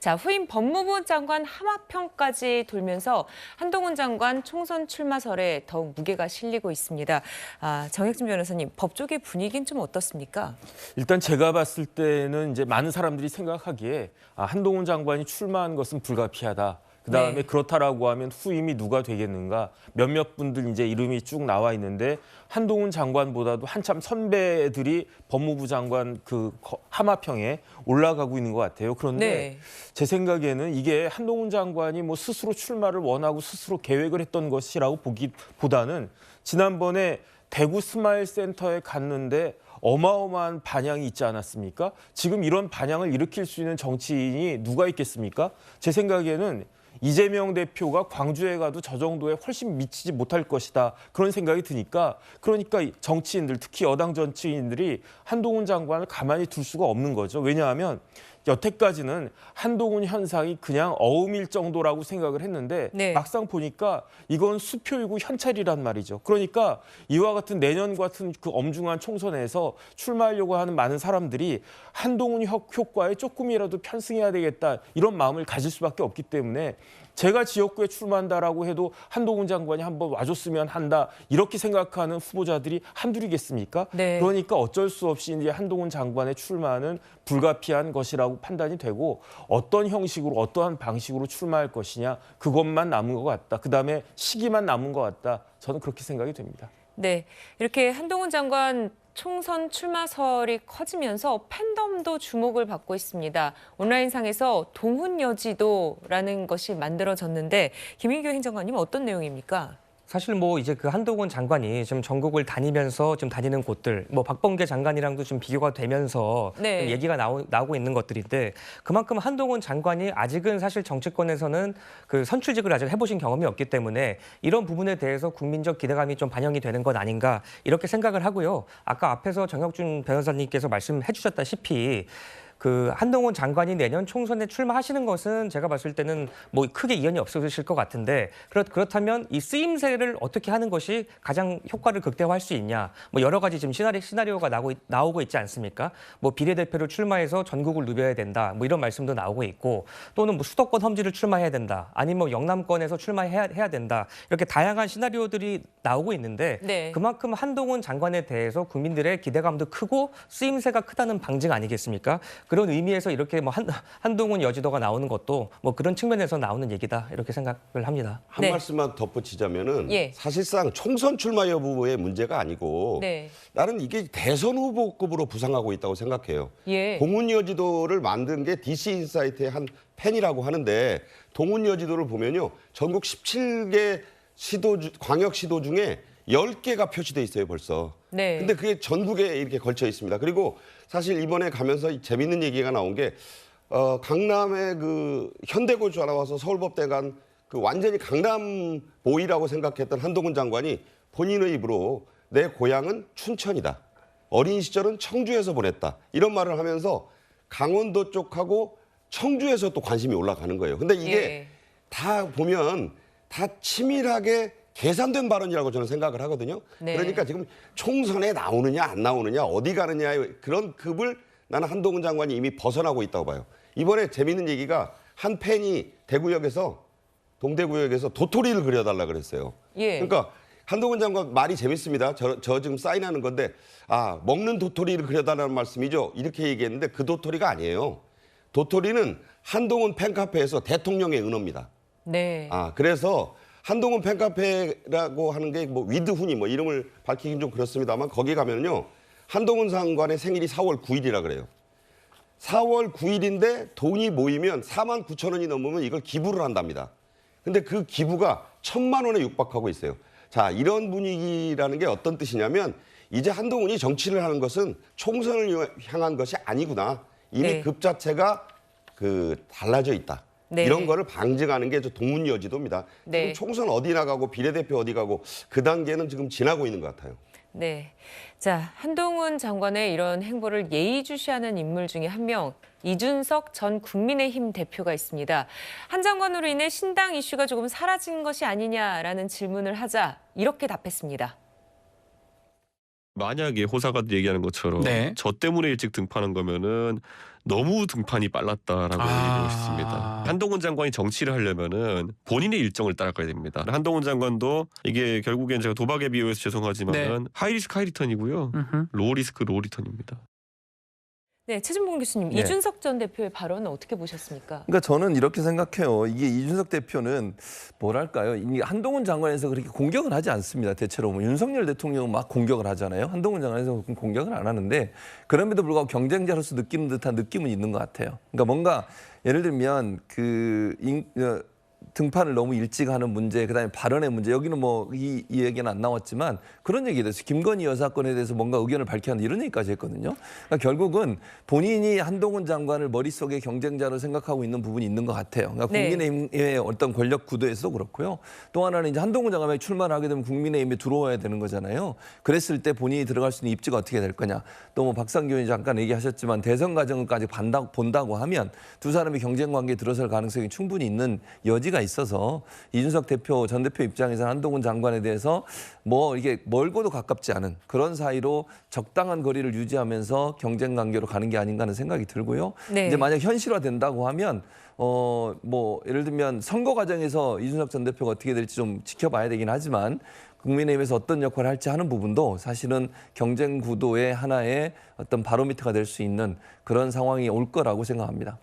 자, 후임 법무부 장관 하마평까지 돌면서 한동훈 장관 총선 출마설에 더욱 무게가 실리고 있습니다. 정혁진 변호사님, 법조계 분위기는 좀 어떻습니까? 일단 제가 봤을 때는 이제 많은 사람들이 생각하기에 한동훈 장관이 출마한 것은 불가피하다. 그다음에 네. 그렇다라고 하면 후임이 누가 되겠는가? 몇몇 분들 이제 이름이 쭉 나와 있는데 한동훈 장관보다도 한참 선배들이 법무부 장관 그 하마평에 올라가고 있는 것 같아요. 그런데 네. 제 생각에는 이게 한동훈 장관이 뭐 스스로 출마를 원하고 스스로 계획을 했던 것이라고 보기보다는 지난번에 대구 스마일 센터에 갔는데 어마어마한 반향이 있지 않았습니까? 지금 이런 반향을 일으킬 수 있는 정치인이 누가 있겠습니까? 제 생각에는 이재명 대표가 광주에 가도 저 정도에 훨씬 미치지 못할 것이다. 그런 생각이 드니까 그러니까 정치인들, 특히 여당 정치인들이 한동훈 장관을 가만히 둘 수가 없는 거죠. 왜냐하면 여태까지는 한동훈 현상이 그냥 어음일 정도라고 생각을 했는데 네. 막상 보니까 이건 수표이고 현찰이란 말이죠. 그러니까 이와 같은 내년 같은 그 엄중한 총선에서 출마하려고 하는 많은 사람들이 한동훈 효과에 조금이라도 편승해야 되겠다 이런 마음을 가질 수밖에 없기 때문에 제가 지역구에 출마한다라고 해도 한동훈 장관이 한번 와줬으면 한다 이렇게 생각하는 후보자들이 한둘이겠습니까? 네. 그러니까 어쩔 수 없이 이제 한동훈 장관의 출마는 불가피한 것이라고 판단이 되고 어떤 형식으로 어떠한 방식으로 출마할 것이냐 그것만 남은 것 같다. 그다음에 시기만 남은 것 같다. 저는 그렇게 생각이 됩니다. 네, 이렇게 한동훈 장관 총선 출마설이 커지면서 팬덤도 주목을 받고 있습니다. 온라인상에서 동훈여지도라는 것이 만들어졌는데 김인규 행정관님 어떤 내용입니까? 사실 뭐 이제 그 한동훈 장관이 지금 전국을 다니면서 지금 다니는 곳들, 뭐 박범계 장관이랑도 좀 비교가 되면서 네. 좀 얘기가 나오고 있는 것들인데 그만큼 한동훈 장관이 아직은 사실 정치권에서는 그 선출직을 아직 해보신 경험이 없기 때문에 이런 부분에 대해서 국민적 기대감이 좀 반영이 되는 것 아닌가 이렇게 생각을 하고요. 아까 앞에서 정혁준 변호사님께서 말씀해 주셨다시피 그 한동훈 장관이 내년 총선에 출마하시는 것은 제가 봤을 때는 뭐 크게 이견이 없으실 것 같은데 그렇다면 이 쓰임새를 어떻게 하는 것이 가장 효과를 극대화할 수 있냐 뭐 여러 가지 지금 시나리오가 나오고 있지 않습니까? 뭐 비례대표를 출마해서 전국을 누벼야 된다 뭐 이런 말씀도 나오고 있고 또는 뭐 수도권 험지를 출마해야 된다 아니면 뭐 영남권에서 출마해야 된다 이렇게 다양한 시나리오들이 나오고 있는데 네. 그만큼 한동훈 장관에 대해서 국민들의 기대감도 크고 쓰임새가 크다는 방증 아니겠습니까? 그런 의미에서 이렇게 뭐 한동훈 여지도가 나오는 것도 뭐 그런 측면에서 나오는 얘기다 이렇게 생각을 합니다. 한 네. 말씀만 덧붙이자면은 예. 사실상 총선 출마 여부의 문제가 아니고 네. 나는 이게 대선 후보급으로 부상하고 있다고 생각해요. 예. 동훈여지도를 만든 게 DC 인사이트의 한 팬이라고 하는데 동훈여지도를 보면요. 전국 17개 광역시도 중에 10개가 표시돼 있어요, 벌써. 네. 근데 그게 전국에 이렇게 걸쳐 있습니다. 그리고 사실 이번에 가면서 재밌는 얘기가 나온 게 강남에 그 현대고 전화 와서 서울법대 간 그 완전히 강남 보이라고 생각했던 한동훈 장관이 본인의 입으로 내 고향은 춘천이다. 어린 시절은 청주에서 보냈다. 이런 말을 하면서 강원도 쪽하고 청주에서 또 관심이 올라가는 거예요. 근데 이게 예. 다 보면 다 치밀하게 계산된 발언이라고 저는 생각을 하거든요. 네. 그러니까 지금 총선에 나오느냐 안 나오느냐 어디 가느냐 그런 급을 나는 한동훈 장관이 이미 벗어나고 있다고 봐요. 이번에 재밌는 얘기가 한 팬이 동대구역에서 도토리를 그려달라 그랬어요. 예. 그러니까 한동훈 장관 말이 재밌습니다. 저 지금 사인하는 건데 먹는 도토리를 그려달라는 말씀이죠. 이렇게 얘기했는데 그 도토리가 아니에요. 도토리는 한동훈 팬카페에서 대통령의 은어입니다. 네. 그래서 한동훈 팬카페라고 하는 게 뭐 위드훈이 뭐 이름을 밝히긴 좀 그렇습니다만 거기 가면요. 한동훈 장관의 생일이 4월 9일이라 그래요. 4월 9일인데 돈이 모이면 4만 9천 원이 넘으면 이걸 기부를 한답니다. 근데 그 기부가 1,000만 원에 육박하고 있어요. 자, 이런 분위기라는 게 어떤 뜻이냐면 이제 한동훈이 정치를 하는 것은 총선을 향한 것이 아니구나. 이미 네. 급 자체가 달라져 있다. 네. 이런 거를 방증하는 게 동훈여지도입니다. 네. 지금 총선 어디 나가고 비례대표 어디 가고 그 단계는 지금 지나고 있는 것 같아요. 네. 자, 한동훈 장관의 이런 행보를 예의주시하는 인물 중에 한 명, 이준석 전 국민의힘 대표가 있습니다. 한 장관으로 인해 신당 이슈가 조금 사라진 것이 아니냐라는 질문을 하자 이렇게 답했습니다. 만약에 호사가 얘기하는 것처럼 네. 저 때문에 일찍 등판한 거면은 너무 등판이 빨랐다라고 얘기하고 싶습니다. 한동훈 장관이 정치를 하려면은 본인의 일정을 따라가야 됩니다. 한동훈 장관도 이게 결국엔 제가 도박에 비유해서 죄송하지만은 네. 하이리스크 하이리턴이고요. 로우리스크 로우리턴입니다. 네, 최진봉 교수님, 네. 이준석 전 대표의 발언은 어떻게 보셨습니까? 그러니까 저는 이렇게 생각해요. 이게 이준석 대표는 뭐랄까요? 이 한동훈 장관에서 그렇게 공격을 하지 않습니다. 대체로 뭐 윤석열 대통령은 막 공격을 하잖아요. 한동훈 장관에서 공격을 안 하는데 그럼에도 불구하고 경쟁자로서 느끼는 듯한 느낌은 있는 것 같아요. 그러니까 뭔가 예를 들면 등판을 너무 일찍 하는 문제, 그다음에 발언의 문제, 여기는 뭐 이 얘기는 안 나왔지만 그런 얘기에 대해서 김건희 여사 건에 대해서 뭔가 의견을 밝혀야 한다 이런 얘기까지 했거든요. 그러니까 결국은 본인이 한동훈 장관을 머릿속에 경쟁자로 생각하고 있는 부분이 있는 것 같아요. 그러니까 네. 국민의힘의 어떤 권력 구도에서도 그렇고요. 또 하나는 이제 한동훈 장관이 출마를 하게 되면 국민의힘에 들어와야 되는 거잖아요. 그랬을 때 본인이 들어갈 수 있는 입지가 어떻게 될 거냐. 또 뭐 박상규 의원이 잠깐 얘기하셨지만 대선 과정까지 본다고 하면 두 사람이 경쟁 관계에 들어설 가능성이 충분히 있는 여지가 있어서 이준석 전 대표 입장에서는 한동훈 장관에 대해서 뭐 이게 멀고도 가깝지 않은 그런 사이로 적당한 거리를 유지하면서 경쟁 관계로 가는 게 아닌가 하는 생각이 들고요. 네. 이제 만약 현실화된다고 하면 뭐 예를 들면 선거 과정에서 이준석 전 대표가 어떻게 될지 좀 지켜봐야 되긴 하지만 국민의힘에서 어떤 역할을 할지 하는 부분도 사실은 경쟁 구도의 하나의 어떤 바로미터가 될 수 있는 그런 상황이 올 거라고 생각합니다.